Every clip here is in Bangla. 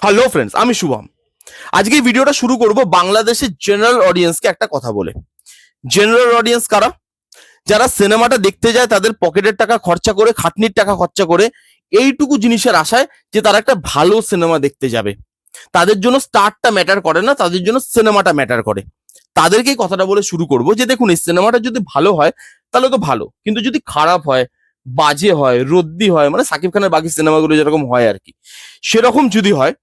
হ্যালো ফ্রেন্ডস, আমি শুভম। আজকে এই ভিডিওটা শুরু করব বাংলাদেশের জেনারেল অডিয়েন্সকে একটা কথা বলে। জেনারেল অডিয়েন্স কারা? যারা সিনেমাটা দেখতে যায় তাদের পকেটের টাকা খরচা করে, খাটনির টাকা খরচা করে, এইটুকু জিনিসের আশায় যে তারা একটা ভালো সিনেমা দেখতে যাবে। তাদের জন্য স্টারটা ম্যাটার করে না, তাদের জন্য সিনেমাটা ম্যাটার করে। তাদেরকেই কথাটা বলে শুরু করব যে দেখুন, এই সিনেমাটা যদি ভালো হয় তাহলে তো ভালো, কিন্তু যদি খারাপ হয়, বাজে হয়, রদ্দি হয়, মানে সাকিব খানের বাকি সিনেমাগুলো যেরকম হয় আর কি, সেরকম যদি হয়,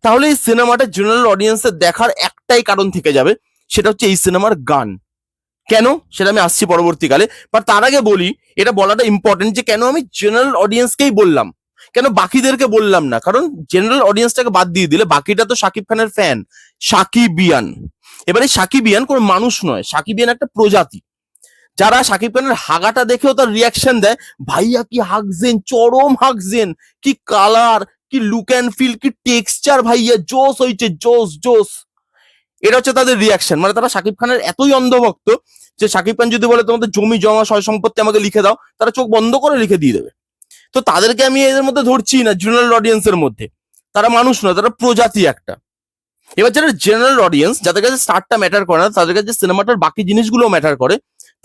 তাহলে এই সিনেমাটা জেনারেল অডিয়েন্সের দেখার একটাই কারণ থেকে যাবে, সেটা হচ্ছে এই সিনেমার গান। কেন, সেটা আমি আসছি পরবর্তীকালে। বাট তার আগে বলি, এটা বলাটা ইম্পর্টেন্ট যে কেন আমি জেনারেল অডিয়েন্সকেই বললাম, কেন বাকিদেরকে বললাম না। কারণ জেনারেল অডিয়েন্সটাকে বাদ দিয়ে দিলে বাকিটা তো সাকিব খানের ফ্যান, সাকিবিয়ান। এবারে সাকিবিয়ান কোনো মানুষ নয়, সাকিবিয়ান একটা প্রজাতি। যারা সাকিব খানের হাগাটা দেখেও তার রিয়াকশন দেয়, ভাইয়া কি হাগজেন, চরম হাগজেন, কি কালার, কি লুক অ্যান্ড ফিল, কি টেক্সচার, ভাইয়া জোস হইছে, জোস জোস। এটা হচ্ছে তাদের রিয়াকশন। মানে তারা সাকিব খানের এতই অন্ধভক্ত যে সাকিব খান যদি বলে তোমাদের জমি জমা সয় সম্পত্তি আমাকে লিখে দাও, তারা চোখ বন্ধ করে লিখে দিয়ে দেবে। তো তাদেরকে আমি এদের মধ্যে ধরছি না জেনারেল অডিয়েন্সের মধ্যে। তারা মানুষ নয়, তারা প্রজাতি একটা। এবার যারা জেনারেল অডিয়েন্স, যাদের কাছে স্টারটা ম্যাটার করে না, তাদের কাছে সিনেমাটার বাকি জিনিসগুলো ম্যাটার করে,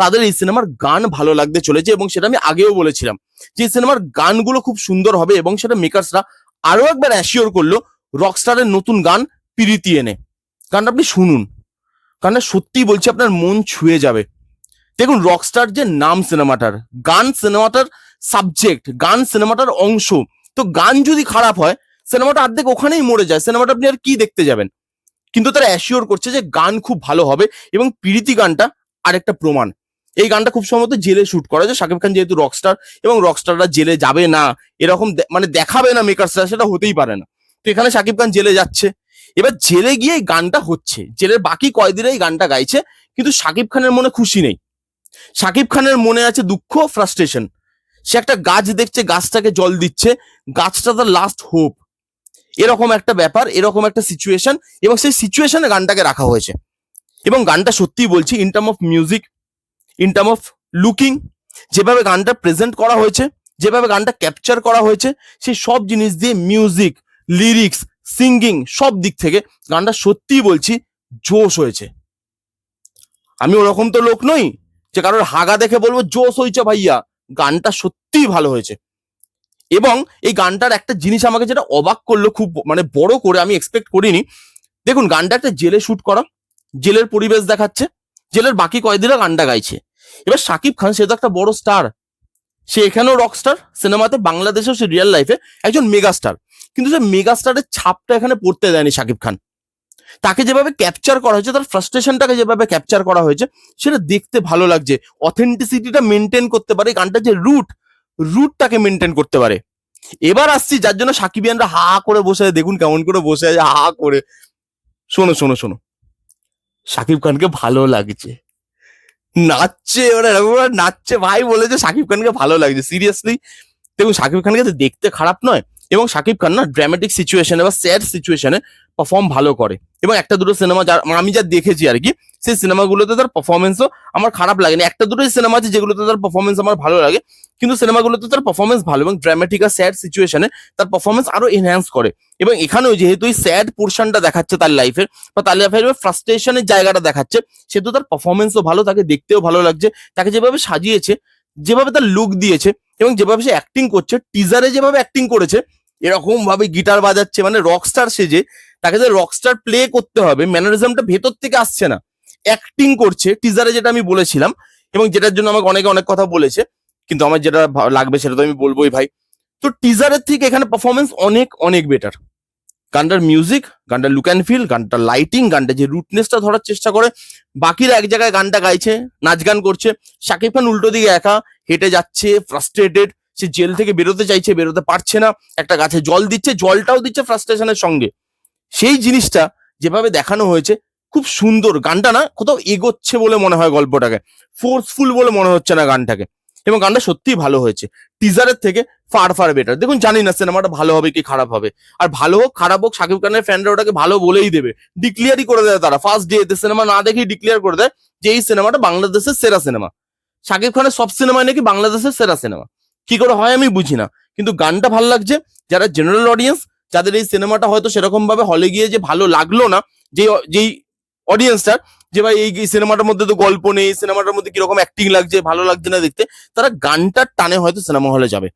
তাদের এই সিনেমার গান ভালো লাগতে চলেছে। এবং সেটা আমি আগেও বলেছিলাম যে সিনেমার গানগুলো খুব সুন্দর হবে, এবং সেটা মেকার্সরা আরো একবার অ্যাসিওর করলো রকস্টারের নতুন গান পিরিতি এনে। গানটা আপনি শুনুন, গানটা সত্যি বলছি আপনার মন ছুঁয়ে যাবে। দেখুন, রকস্টার যে নাম সিনেমাটার, গান সিনেমাটার সাবজেক্ট, গান সিনেমাটার অংশ। তো গান যদি খারাপ হয়, সিনেমাটা অর্ধেক ওখানেই মরে যায়, সিনেমাটা আপনি আর কি দেখতে যাবেন। কিন্তু তারা অ্যাসিওর করছে যে গান খুব ভালো হবে। এবং প্রীতি গানটা আরেকটা প্রমাণ। এই গানটা খুব সম্ভবত জেলে শুট করা, যে শাকিব খান যেহেতু রকস্টার, এবং রকস্টাররা জেলে যাবে না এরকম মানে দেখাবে না মেকার্সরা, সেটা হতেই পারে না। তো এখানে শাকিব খান জেলে যাচ্ছে, এবার জেলে গিয়ে এই গানটা হচ্ছে, জেলের বাকি কয়েদিরা এই গানটা গাইছে, কিন্তু শাকিব খানের মনে খুশি নেই। শাকিব খানের মনে আছে দুঃখ, ফ্রাস্ট্রেশন। সে একটা গাছ দেখছে, গাছটাকে জল দিচ্ছে, গাছটা তার লাস্ট হোপ। এরকম একটা ব্যাপার, এরকম একটা সিচুয়েশন, এবং সেই সিচুয়েশনে গানটাকে রাখা হয়েছে। এবং গানটা সত্যিই বলছি, in term of music, in term of looking, যেভাবে গানটা প্রেজেন্ট করা হয়েছে, যেভাবে গানটা ক্যাপচার করা হয়েছে, সেই সব জিনিস দিয়ে মিউজিক, লিরিক্স, সিঙ্গিং, সব দিক থেকে গানটা সত্যিই বলছি জোশ হয়েছে। আমি ওরকম তো লোক নই যে কারোর হাগা দেখে বলবো জোশ হয়েছে ভাইয়া। গানটা সত্যিই ভালো হয়েছে। এবং এই গানটার একটা জিনিস আমাকে যেটা অবাক করলো, খুব মানে বড় করে, আমি এক্সপেক্ট করিনি। দেখুন, গানটা একটা জেলে শুট করা, জেলের পরিবেশ দেখাচ্ছে, জেলের বাকি কয়েদিরা গানটা গাইছে। এবার শাকিব খান, সে তো একটা বড় স্টার, সে এখানেও রক স্টার, সিনেমাতে, বাংলাদেশেও সে রিয়েল লাইফে একজন মেগা স্টার। কিন্তু সে মেগা স্টারের ছাপটা এখানে পড়তে দেয়নি শাকিব খান। তাকে যেভাবে ক্যাপচার করা হয়েছে, তার ফ্রাস্ট্রেশনটাকে যেভাবে ক্যাপচার করা হয়েছে, সেটা দেখতে ভালো লাগছে। অথেন্টিসিটিটা মেনটেন করতে পারে, গানটা যে রুটটাকে মেনটেন করতে পারে। এবার আসছি যার জন্য সাকিবিয়ানরা হা করে বসে আছে, দেখুন কেমন করে বসে আছে হা করে। শোনো শোনো শোনো, শাকিব খানকে ভালো লাগছে, নাচছে, ওরা এরকম ভাবে নাচছে, ভাই বলেছে শাকিব খানকে ভালো লাগছে, সিরিয়াসলি। দেখুন, শাকিব খানকে তো দেখতে খারাপ নয়, এবং শাকিব খান না ড্রামাটিক সিচুয়েশনে বা স্যাড সিচুয়েশনে পারফর্ম ভালো করে। এবং একটা দুটো সিনেমা আমি যা দেখেছি আর কি, সেই সিনেমাগুলোতে তার পারফরমেন্সও আমার খারাপ লাগেনি। একটা দুটোই সিনেমা আছে যেগুলোতে তার পারফরমেন্স আমার ভালো লাগে, কিন্তু সিনেমাগুলোতে তার পারফরমেন্স ভালো, এবং ড্রামাটিক আর স্যাড সিচুয়েশনে তার পারফরমেন্স আরো এনহ্যান্স করে। এবং এখানেও যেহেতু এই স্যাড পোর্শনটা দেখাচ্ছে তার লাইফের, বা তার লাইফের ফ্রাস্ট্রেশনের জায়গাটা দেখাচ্ছে, সেহেতু তার পারফরমেন্সও ভালো, তাকে দেখতেও ভালো লাগছে। তাকে যেভাবে সাজিয়েছে, যেভাবে তার লুক দিয়েছে, এবং যেভাবে সে অ্যাক্টিং করছে, টিজারে যেভাবে অ্যাক্টিং করেছে, এরকম ভাবে গিটার বাজাচ্ছে, মানে রকস্টার সেজে, তাকে যে রকস্টার প্লে করতে হবে, ম্যানারিজমটা ভেতর থেকে আসছে না, অ্যাক্টিং করছে টিজারে, যেটা আমি বলেছিলাম, এবং যেটার জন্য আমাকে অনেকে অনেক কথা বলেছে। কিন্তু আমার যেটা লাগবে সেটা তো আমি বলবোই ভাই। তো টিজারের থেকে এখানে পারফরমেন্স অনেক অনেক বেটার। গানটার মিউজিক, গানটার লুক অ্যান্ড ফিল, গানটার লাইটিং, গানটা যে রুটনেসটা ধরার চেষ্টা করে, বাকিরা এক জায়গায় গানটা গাইছে, নাচ গান করছে, শাকিব খান উল্টো দিকে একা হেঁটে যাচ্ছে, ফ্রাস্ট্রেটেড, সে জেল থেকে বেরোতে চাইছে, বেরোতে পারছে না, একটা গাছে জল দিচ্ছে, জলটাও দিচ্ছে ফ্রাস্ট্রেশনের সঙ্গে। সেই জিনিসটা যেভাবে দেখানো হয়েছে, খুব সুন্দর। গানটা না কোথাও এগোচ্ছে বলে মনে হয়, গল্পটাকে ফোর্সফুল বলে মনে হচ্ছে না গানটাকে। এবং গানটা সত্যিই ভালো হয়েছে, টিজারের থেকে ফার ফার বেটার। দেখুন, জানি না সিনেমাটা ভালো হবে কি খারাপ হবে, আর ভালো হোক খারাপ হোক, শাকিব খানের ফ্যানরা ওটাকে ভালো বলেই দেবে, ডিক্লিয়ারই করে দেয় তারা, ফার্স্ট ডে সিনেমা না দেখেই ডিক্লিয়ার করে দেয় যে এই সিনেমাটা বাংলাদেশের সেরা সিনেমা। শাকিব খানের সব সিনেমায় নাকি বাংলাদেশের সেরা সিনেমা, কি করে হয় আমি বুঝি না। কিন্তু গানটা ভালো লাগছে। যারা জেনারেল অডিয়েন্স, যাদের এই সিনেমাটা হয়তো সেরকম ভাবে হলে গিয়ে যে ভালো লাগলো না, যেই অডিয়েন্সটা, যে ভাই এই সিনেমাটার মধ্যে তো গল্প নেই, সিনেমাটার মধ্যে কিরকম অ্যাক্টিং লাগছে, ভালো লাগছে না দেখতে, তারা গানটার টানে হয়তো সিনেমা হলে যাবে।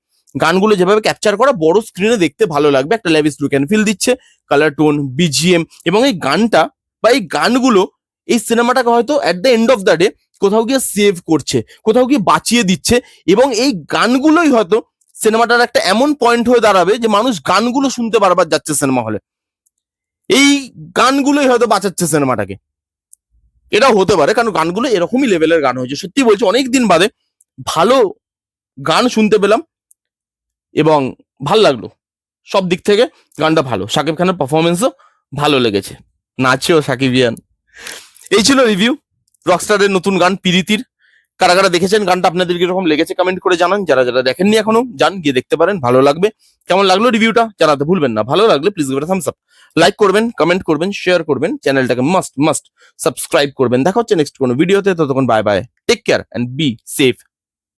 গানগুলো যেভাবে ক্যাপচার করা, বড় স্ক্রিনে দেখতে ভালো লাগবে, একটা লেভিশ লুক এন্ড ফিল দিচ্ছে, কালার টোন, বিজিএম, এবং এই গানটা বা এই গানগুলো এই সিনেমাটাকে হয়তো at the end of the day কোথাও গিয়ে সেভ করছে, কোথাও গিয়ে বাঁচিয়ে দিচ্ছে, এবং এই গানগুলোই হয়তো সিনেমাটার একটা এমন পয়েন্ট হয়ে দাঁড়াবে যে মানুষ গানগুলো শুনতে বারবার যাচ্ছে সিনেমা হলে, এই গানগুলোই হয়তো বাঁচাচ্ছে সিনেমাটাকে। এটাও হতে পারে, কারণ গানগুলো এরকমই লেভেলের গান হয়েছে। সত্যি বলছি, অনেকদিন বাদে ভালো গান শুনতে পেলাম এবং ভাল লাগলো। সব দিক থেকে গানটা ভালো, শাকিব খানের পারফরমেন্সও ভালো লেগেছে, নাচেও সাকিবিয়ান। এই ছিল রিভিউ রকস্টারের নতুন গান পিরিতির। কারা কারা দেখেছেন গানটা, আপনাদের কিরকম লেগেছে কমেন্ট করে জানান। যারা যারা দেখেননি এখনো, যান গিয়ে দেখতে পারেন, ভালো লাগবে। কেমন লাগলো রিভিউটা জানাতে ভুলবেন না। ভালো লাগলে please give it a Thums up, like করবেন, কমেন্ট করবেন, শেয়ার করবেন, চ্যানেলটাকে মাস্ট সাবস্ক্রাইব করবেন। দেখা হচ্ছে নেক্সট কোনো ভিডিওতে, ততক্ষণ bye bye, take care and be safe.